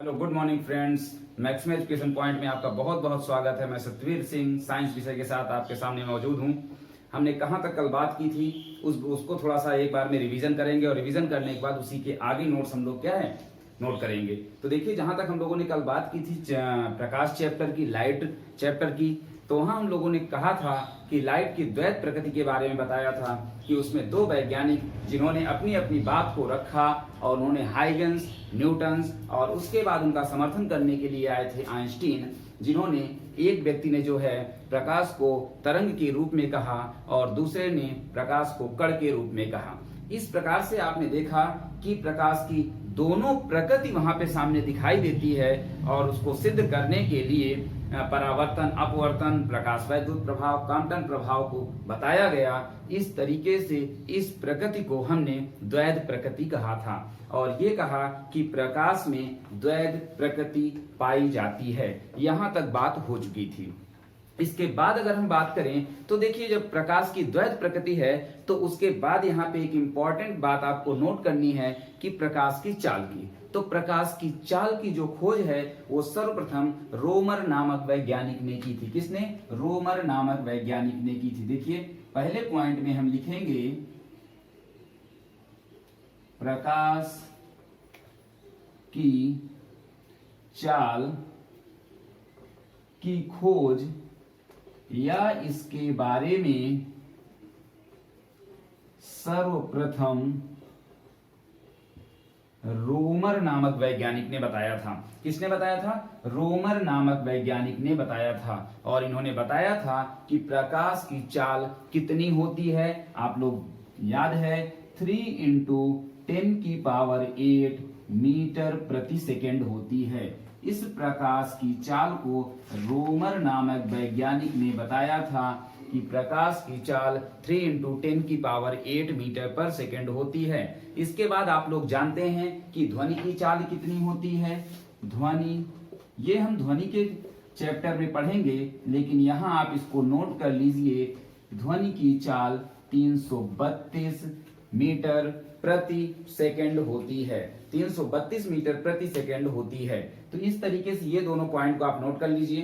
Hello good morning friends. Maximum education point में आपका बहुत बहुत स्वागत है। मैं सतवीर सिंह साइंस विषय के साथ आपके सामने मौजूद हूं। हमने कहां तक कल बात की थी उसको थोड़ा सा एक बार में रिवीजन करेंगे और रिवीजन करने के बाद उसी के आगे नोट्स हम लोग क्या है नोट करेंगे। तो देखिए, जहां तक हम लोगों ने कल बात की थी प्रकाश चैप्टर की, लाइट चैप्टर की, तो वहां हम लोगों ने कहा था कि लाइट की द्वैत प्रकृति के बारे में बताया था कि उसमें दो वैज्ञानिक जिन्होंने अपनी अपनी बात को रखा और उन्होंने हाइगन्स, न्यूटन्स और उसके बाद उनका समर्थन करने के लिए आए थे आइंस्टीन, जिन्होंने एक व्यक्ति ने जो है प्रकाश को तरंग के रूप में कहा और दूसरे ने प्रकाश को कण के रूप में कहा। इस प्रकार से आपने देखा कि प्रकाश की दोनों प्रकृति वहां पे सामने दिखाई देती है और उसको सिद्ध करने के लिए परावर्तन, अपवर्तन, प्रकाश वैद्युत प्रभाव, क्वांटम प्रभाव को बताया गया। इस तरीके से इस प्रकृति को हमने द्वैध प्रकृति कहा था और ये कहा कि प्रकाश में द्वैध प्रकृति पाई जाती है। यहां तक बात हो चुकी थी। इसके बाद अगर हम बात करें तो देखिए, जब प्रकाश की द्वैध प्रकृति है तो उसके बाद यहाँ पे एक इंपॉर्टेंट बात आपको नोट करनी है कि प्रकाश की चाल की। तो प्रकाश की चाल की जो खोज है वो सर्वप्रथम रोमर नामक वैज्ञानिक ने की थी। किसने? रोमर नामक वैज्ञानिक ने की थी। देखिए, पहले पॉइंट में हम लिखेंगे प्रकाश की चाल की खोज या इसके बारे में सर्वप्रथम रोमर नामक वैज्ञानिक ने बताया था। किसने बताया था? रोमर नामक वैज्ञानिक ने बताया था और इन्होंने बताया था कि प्रकाश की चाल कितनी होती है। आप लोग याद है 3 इंटू 10⁸ मीटर प्रति सेकेंड होती है। इस प्रकाश की चाल को रोमर नामक वैज्ञानिक ने बताया था कि प्रकाश की चाल 3 इंटू 10⁸ मीटर पर सेकेंड होती है। इसके बाद आप लोग जानते हैं कि ध्वनि की चाल कितनी होती है। ध्वनि, ये हम ध्वनि के चैप्टर में पढ़ेंगे, लेकिन यहां आप इसको नोट कर लीजिए। ध्वनि की चाल 332 मीटर प्रति सेकेंड होती है। 332 मीटर प्रति सेकेंड होती है। तो इस तरीके से ये दोनों पॉइंट को आप नोट कर लीजिए।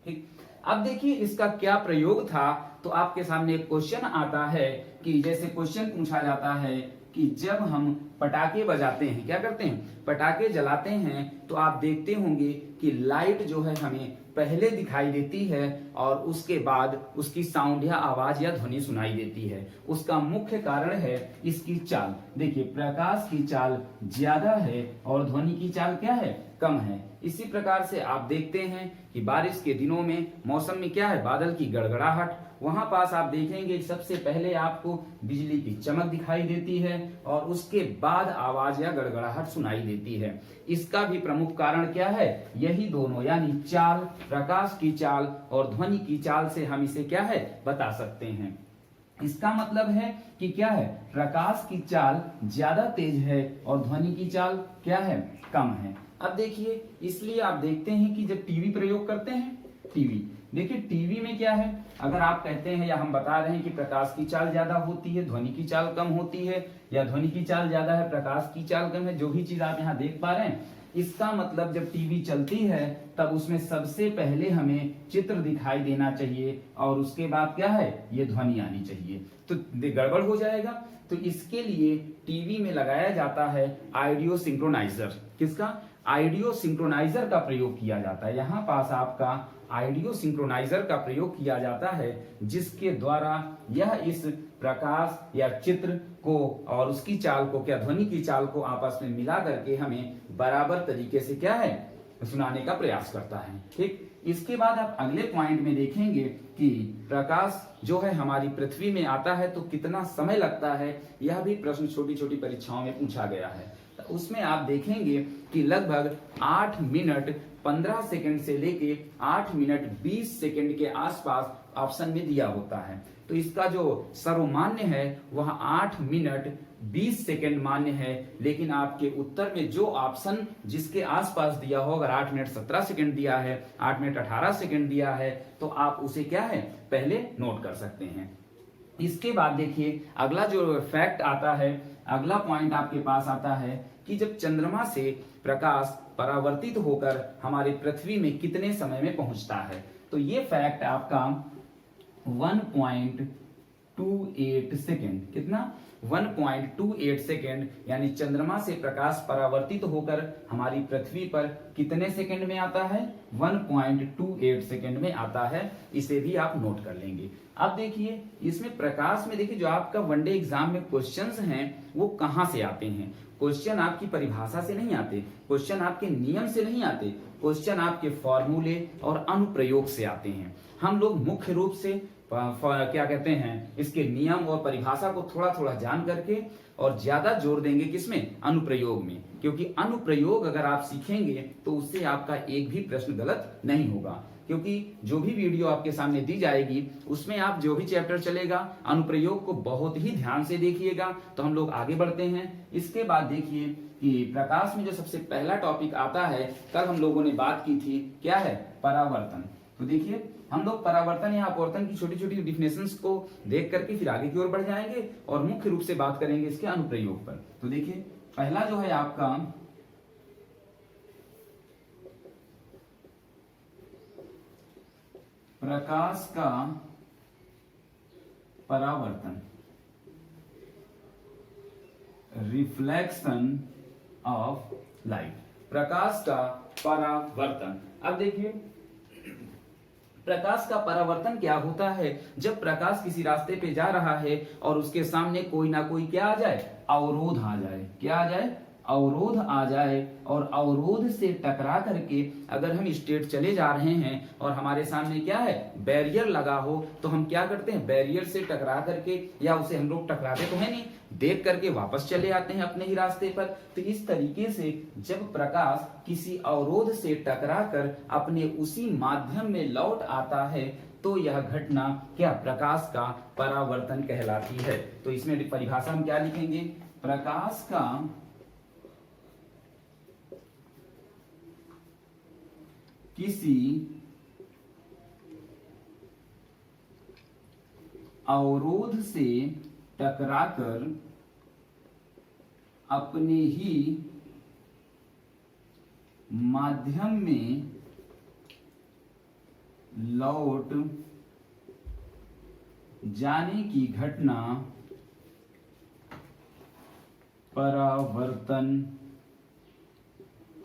ठीक, अब देखिए इसका क्या प्रयोग था। तो आपके सामने एक क्वेश्चन आता है कि जैसे क्वेश्चन पूछा जाता है कि जब हम पटाखे बजाते हैं, क्या करते हैं? पटाखे जलाते हैं, तो आप देखते होंगे कि लाइट जो है हमें पहले दिखाई देती है और उसके बाद उसकी साउंड या आवाज या ध्वनि सुनाई देती है। उसका मुख्य कारण है इसकी चाल। देखिए, प्रकाश की चाल ज्यादा है और ध्वनि की चाल क्या है? कम है। इसी प्रकार से आप देखते हैं कि बारिश के दिनों में मौसम में क्या है? बादल की गड़गड़ाहट, वहां पास आप देखेंगे सबसे पहले आपको बिजली की चमक दिखाई देती है और उसके बाद आवाज या गड़गड़ाहट सुनाई देती है। इसका भी प्रमुख कारण क्या है? यही दोनों, यानी चाल, प्रकाश की चाल और ध्वनि की चाल से हम इसे क्या है बता सकते हैं। इसका मतलब है कि क्या है? प्रकाश की चाल ज्यादा तेज है और ध्वनि की चाल क्या है? कम है। अब देखिए, इसलिए आप देखते हैं कि जब टीवी प्रयोग करते हैं, टीवी, देखिए टीवी में क्या है, अगर आप कहते हैं या हम बता रहे हैं कि प्रकाश की चाल ज्यादा होती है, ध्वनि की चाल कम होती है, या ध्वनि की चाल ज्यादा है, प्रकाश की चाल कम है, जो भी चीज आप यहाँ देख पा रहे हैं, इसका मतलब जब टीवी चलती है तब उसमें सबसे पहले हमें चित्र दिखाई देना चाहिए और उसके बाद क्या है? ये ध्वनि आनी चाहिए। तो गड़बड़ हो जाएगा। तो इसके लिए टीवी में लगाया जाता है ऑडियो सिंक्रोनाइजर। किसका? ऑडियो सिंक्रोनाइजर का प्रयोग किया जाता है। यहाँ पास आपका ऑडियो सिंक्रोनाइजर का प्रयोग किया जाता है, जिसके द्वारा यह इस प्रकाश या चित्र को और उसकी चाल को, क्या ध्वनि की चाल को आपस में मिला करके हमें बराबर तरीके से क्या है सुनाने का प्रयास करता है। ठीक, इसके बाद आप अगले पॉइंट में देखेंगे कि प्रकाश जो है हमारी पृथ्वी में आता है तो कितना समय लगता है। यह भी प्रश्न छोटी छोटी परीक्षाओं में पूछा गया है। तो उसमें आप देखेंगे कि लगभग 8 मिनट 15 सेकंड से लेके 8 मिनट 20 सेकंड के आसपास ऑप्शन में दिया होता है। तो इसका जो सर्वमान्य है वह 8 मिनट 20 सेकंड मान्य है, लेकिन आपके उत्तर में जो ऑप्शन जिसके आसपास दिया हो, अगर 8 मिनट 17 सेकंड दिया है, 8 मिनट 18 सेकंड दिया है, तो आप उसे क्या है पहले नोट कर सकते हैं। इसके बाद देखिए अगला जो फैक्ट आता है अगला पॉइंट आपके पास आता है कि जब चंद्रमा से प्रकाश परावर्तित होकर हमारे पृथ्वी में कितने समय में पहुंचता है। तो ये फैक्ट आपका 1.28 सेकेंड, कितना 1.28 सेकेंड, यानी चंद्रमा से प्रकाश परावर्तित होकर हमारी पृथ्वी पर कितने सेकेंड में आता है, 1.28 सेकेंड में आता है। इसे भी आप नोट कर लेंगे। अब देखिए इसमें प्रकाश में देखिए जो आपका वनडे एग्जाम में क्वेश्चंस हैं वो कहां से आते हैं। क्वेश्चन आपकी परिभाषा से नहीं आते, क्वेश्चन आपके नियम से नहीं आते, क्वेश्चन आपके फॉर्मूले और अनुप्रयोग से आते हैं। हम लोग मुख्य रूप से क्या कहते हैं इसके नियम और परिभाषा को थोड़ा थोड़ा जान करके और ज्यादा जोर देंगे किसमें, अनुप्रयोग में, क्योंकि अनुप्रयोग अगर आप सीखेंगे तो उससे आपका एक भी प्रश्न गलत नहीं होगा। क्योंकि जो भी वीडियो आपके सामने दी जाएगी उसमें आप जो भी चैप्टर चलेगा अनुप्रयोग को बहुत ही ध्यान से देखिएगा। तो हम लोग आगे बढ़ते हैं। इसके बाद देखिए कि प्रकाश में जो सबसे पहला टॉपिक आता है, कल हम लोगों ने बात की थी, क्या है, परावर्तन। तो देखिए हम लोग परावर्तन या अपवर्तन की छोटी छोटी डिफिनेशंस को देख करके फिर आगे की ओर बढ़ जाएंगे और मुख्य रूप से बात करेंगे इसके अनुप्रयोग पर। तो देखिए पहला जो है आपका प्रकाश का परावर्तन, रिफ्लेक्शन ऑफ लाइट, प्रकाश का परावर्तन। अब देखिए प्रकाश का परावर्तन क्या होता है, जब प्रकाश किसी रास्ते पे जा रहा है और उसके सामने कोई ना कोई क्या आ जाए, अवरोध आ जाए, क्या आ जाए, अवरोध आ जाए, और अवरोध से टकरा करके अगर हम स्ट्रेट चले जा रहे हैं और हमारे सामने क्या है, बैरियर लगा हो, तो हम क्या करते हैं, बैरियर से टकरा करके, या उसे हम लोग टकराते तो है नहीं, देख करके वापस चले आते हैं अपने ही रास्ते पर। तो इस तरीके से जब प्रकाश किसी अवरोध से टकरा कर अपने उसी माध्यम में लौट आता है तो यह घटना क्या, प्रकाश का परावर्तन कहलाती है। तो इसमें परिभाषा हम क्या लिखेंगे, प्रकाश का किसी अवरोध से टकराकर अपने ही माध्यम में लौट जाने की घटना परावर्तन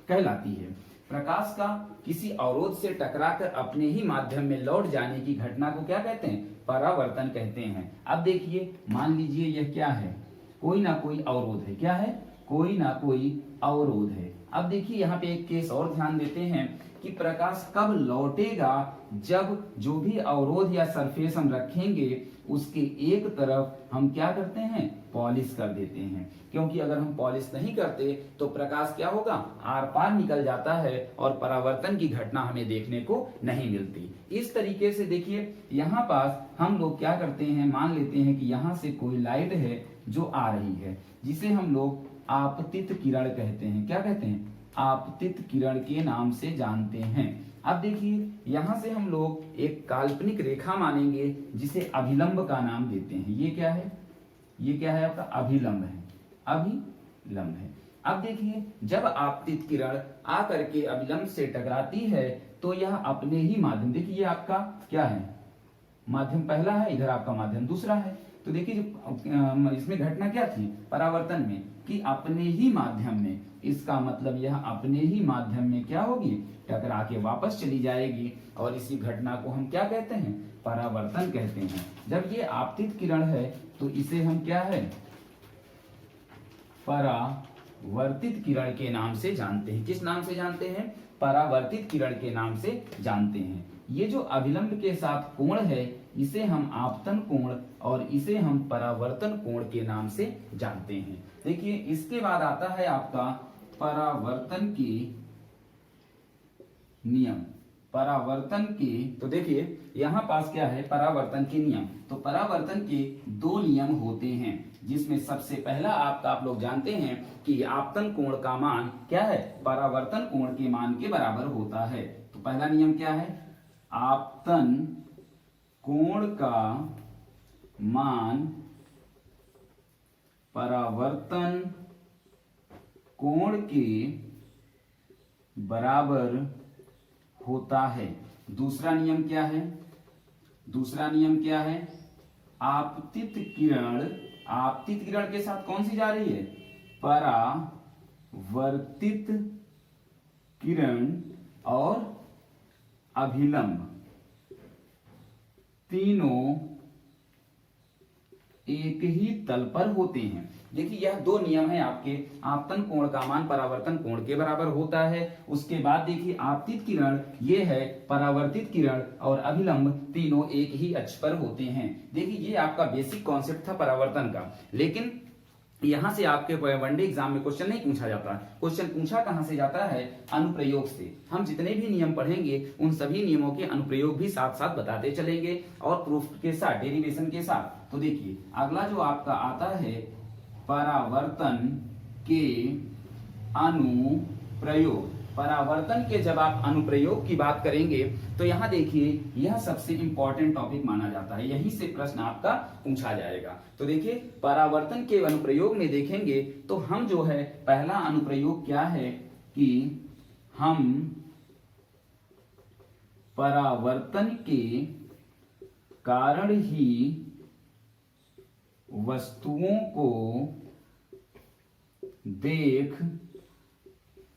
कहलाती है। प्रकाश का किसी अवरोध से टकराकर अपने ही माध्यम में लौट जाने की घटना को क्या कहते हैं, परावर्तन कहते हैं। अब देखिए मान लीजिए यह क्या है, कोई ना कोई अवरोध है, क्या है, कोई ना कोई अवरोध है। अब देखिए यहाँ पे एक केस और ध्यान देते हैं कि प्रकाश कब लौटेगा, जब जो भी अवरोध या सरफेस हम रखेंगे उसके एक तरफ हम क्या करते हैं, पॉलिश कर देते हैं। क्योंकि अगर हम पॉलिश नहीं करते तो प्रकाश क्या होगा, आर पार निकल जाता है और परावर्तन की घटना हमें देखने को नहीं मिलती। इस तरीके से देखिए यहाँ पास हम लोग क्या करते हैं, मान लेते हैं कि यहाँ से कोई लाइट है जो आ रही है, जिसे हम लोग आपतित किरण कहते हैं। क्या कहते हैं, आपतित किरण के नाम से जानते हैं। अब देखिए यहां से हम लोग एक काल्पनिक रेखा मानेंगे जिसे अभिलंब का नाम देते हैं। ये क्या है, ये क्या है आपका, अभिलंब है, अभिलंब है। अब देखिए जब आपतित किरण आकर के अभिलंब से टकराती है तो यह अपने ही माध्यम, देखिए ये आपका क्या है, माध्यम पहला है, इधर आपका माध्यम दूसरा है। तो देखिए जो इसमें घटना क्या थी, परावर्तन में, कि अपने ही माध्यम में, इसका मतलब यह अपने ही माध्यम में क्या होगी, टकरा के वापस चली जाएगी, और इसी घटना को हम क्या कहते हैं, परावर्तन कहते हैं। जब ये आपतित किरण है तो इसे हम क्या है, परावर्तित किरण के नाम से जानते हैं। किस नाम से जानते हैं, परावर्तित किरण के नाम से जानते हैं। ये जो अभिलंब के साथ कोण है इसे हम आपतन कोण और इसे हम परावर्तन कोण के नाम से जानते हैं। देखिए इसके बाद आता है आपका परावर्तन के नियम, परावर्तन के, तो देखिए यहाँ पास क्या है, परावर्तन के नियम। तो परावर्तन के दो नियम होते हैं, जिसमें सबसे पहला आपका आप लोग जानते हैं कि आपतन कोण का मान क्या है, परावर्तन कोण के मान के बराबर होता है। तो पहला नियम क्या है, आपतन कोण का मान परावर्तन कोण के बराबर होता है। दूसरा नियम क्या है? दूसरा नियम क्या है? आपतित किरण के साथ कौन सी जा रही है? परावर्तित किरण और अभिलंब, तीनों एक ही तल पर होते हैं। देखिए यह दो नियम है आपके। आपतन कोण का मान परावर्तन कोण के बराबर होता है। उसके बाद देखिए आपतित किरण ये है, परावर्तित किरण और अभिलंब तीनों एक ही अक्ष पर होते हैं। देखिए ये आपका बेसिक कॉन्सेप्ट था परावर्तन का, लेकिन यहां से आपके वनडे एग्जाम में क्वेश्चन नहीं पूछा जाता। क्वेश्चन पूछा कहां से जाता है? अनुप्रयोग से। हम जितने भी नियम पढ़ेंगे उन सभी नियमों के अनुप्रयोग भी साथ साथ बताते चलेंगे और प्रूफ के साथ, डेरिवेशन के साथ। तो देखिए अगला जो आपका आता है परावर्तन के अनुप्रयोग। परावर्तन के जब आप अनुप्रयोग की बात करेंगे तो यहां देखिए यह सबसे इंपॉर्टेंट टॉपिक माना जाता है, यहीं से प्रश्न आपका पूछा जाएगा। तो देखिए परावर्तन के अनुप्रयोग में देखेंगे तो हम जो है पहला अनुप्रयोग क्या है कि हम परावर्तन के कारण ही वस्तुओं को देख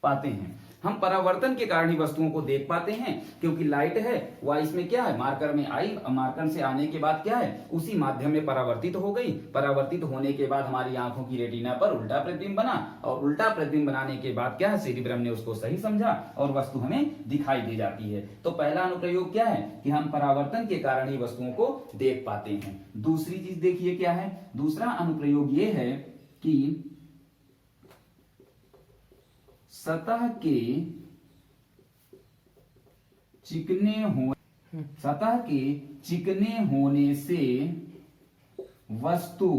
पाते हैं। हम परावर्तन के कारण ही वस्तुओं को देख पाते हैं, क्योंकि लाइट है वह इसमें क्या है, मार्कर में आई, मार्कर से आने के बाद क्या है, उसी माध्यम में परावर्तित हो गई। परावर्तित होने के बाद हमारी आंखों की रेटिना पर उल्टा प्रतिबिंब बना, और उल्टा प्रतिबिंब बनाने के बाद क्या है, सेरिब्रम ने उसको सही समझा और वस्तु हमें दिखाई दे जाती है। तो पहला अनुप्रयोग क्या है कि हम परावर्तन के कारण ही वस्तुओं को देख पाते हैं। दूसरी चीज देखिए क्या है, दूसरा अनुप्रयोग ये है कि सतह के चिकने होने से वस्तु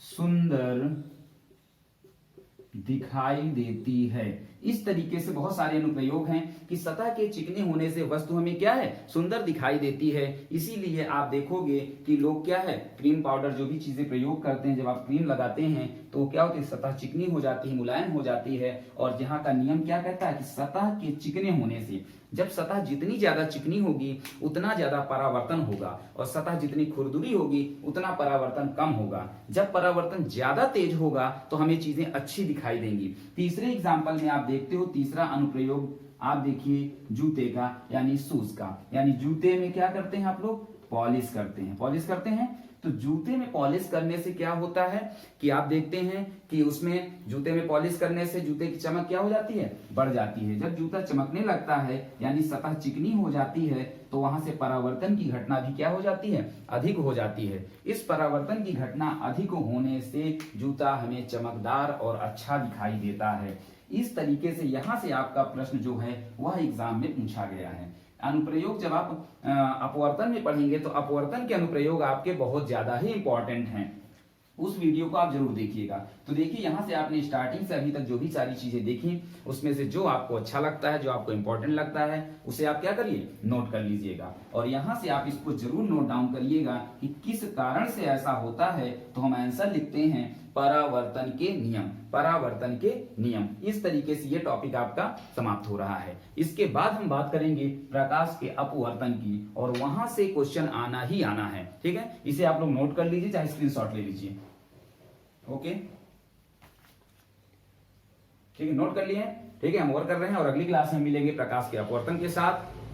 सुंदर दिखाई देती है। इस तरीके से बहुत सारे अनुप्रयोग हैं कि सतह के चिकने होने से वस्तु हमें क्या है, सुंदर दिखाई देती है। इसीलिए आप देखोगे कि लोग क्या है, क्रीम पाउडर जो भी चीजें प्रयोग करते हैं, जब आप क्रीम लगाते हैं तो क्या होती है, सतह चिकनी हो जाती है, मुलायम हो जाती है। और यहाँ का नियम क्या कहता है कि सतह के चिकने होने से, जब सतह जितनी ज्यादा चिकनी होगी उतना ज्यादा परावर्तन होगा, और सतह जितनी खुरदुरी होगी उतना परावर्तन कम होगा। जब परावर्तन ज्यादा तेज होगा तो हमें चीजें अच्छी दिखाई देंगी। तीसरे एग्जाम्पल में आप देखते हो, तीसरा अनुप्रयोग आप देखिए जूते का, यानी शूज का। यानी जूते में क्या करते हैं आप लोग, पॉलिश करते हैं। पॉलिश करते हैं तो जूते में पॉलिश करने से क्या होता है कि आप देखते हैं कि उसमें जूते में पॉलिश करने से जूते की चमक क्या हो जाती है, बढ़ जाती है। जब जूता चमकने लगता है यानी सतह चिकनी हो जाती है तो वहां से परावर्तन की घटना भी क्या हो जाती है, अधिक हो जाती है। इस परावर्तन की घटना अधिक होने से जूता हमें चमकदार और अच्छा दिखाई देता है। इस तरीके से यहां से आपका प्रश्न जो है वह एग्जाम में पूछा गया है। अनुप्रयोग जब आप अपवर्तन में पढ़ेंगे तो अपवर्तन के अनुप्रयोग आपके बहुत ज्यादा ही इंपॉर्टेंट हैं। उस वीडियो को आप जरूर देखिएगा। तो देखिए यहां से आपने स्टार्टिंग से अभी तक जो भी सारी चीजें देखी उसमें से जो आपको अच्छा लगता है, जो आपको इंपॉर्टेंट लगता है, उसे आप क्या करिए, नोट कर लीजिएगा। और यहां से आप इसको जरूर नोट डाउन करिएगा कि किस कारण से ऐसा होता है। तो हम आंसर लिखते हैं परावर्तन के नियम, परावर्तन के नियम। इस तरीके से ये टॉपिक आपका समाप्त हो रहा है। इसके बाद हम बात करेंगे प्रकाश के अपवर्तन की, और वहां से क्वेश्चन आना ही आना है। ठीक है, इसे आप लोग नोट कर लीजिए, चाहे स्क्रीनशॉट ले लीजिए। ओके, ठीक है, नोट कर लिए। ठीक है, हम और कर रहे हैं और अगली क्लास में मिलेंगे प्रकाश के अपवर्तन के साथ।